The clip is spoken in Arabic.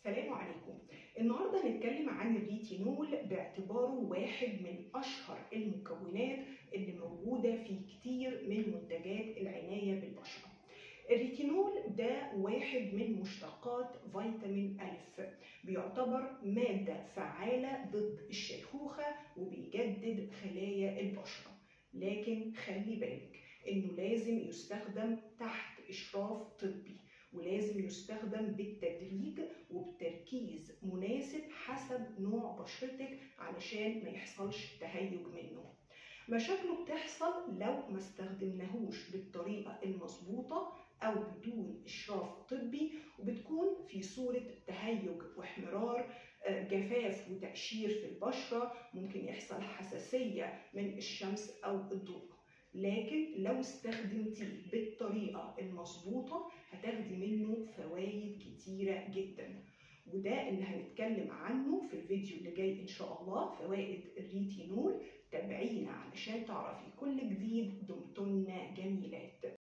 السلام عليكم. النهارده هنتكلم عن الريتينول باعتباره واحد من اشهر المكونات اللي موجوده في كتير من منتجات العنايه بالبشره. الريتينول ده واحد من مشتقات فيتامين أ، بيعتبر مادة فعالة ضد الشيخوخة وبيجدد خلايا البشرة، لكن خلي بالك إنه لازم يستخدم تحت إشراف طبي، ولازم يستخدم بالتدريج وبتركيز مناسب حسب نوع بشرتك علشان ما يحصلش تهيج منه. مشاكله بتحصل لو ما استخدمناهوش بالطريقة المظبوطة أو بدون إشراف طبي، وبتكون في صورة تهيج واحمرار، جفاف وتقشير في البشرة، ممكن يحصل حساسية من الشمس أو الضوء. لكن لو استخدمتيه بالطريقة المظبوطة هتاخدي منه فوائد كتيرة جدا، وده اللي هنتكلم عنه في الفيديو اللي جاي إن شاء الله، فوائد الريتينول. تابعينا علشان تعرفي كل جديد. دمتن جميلات.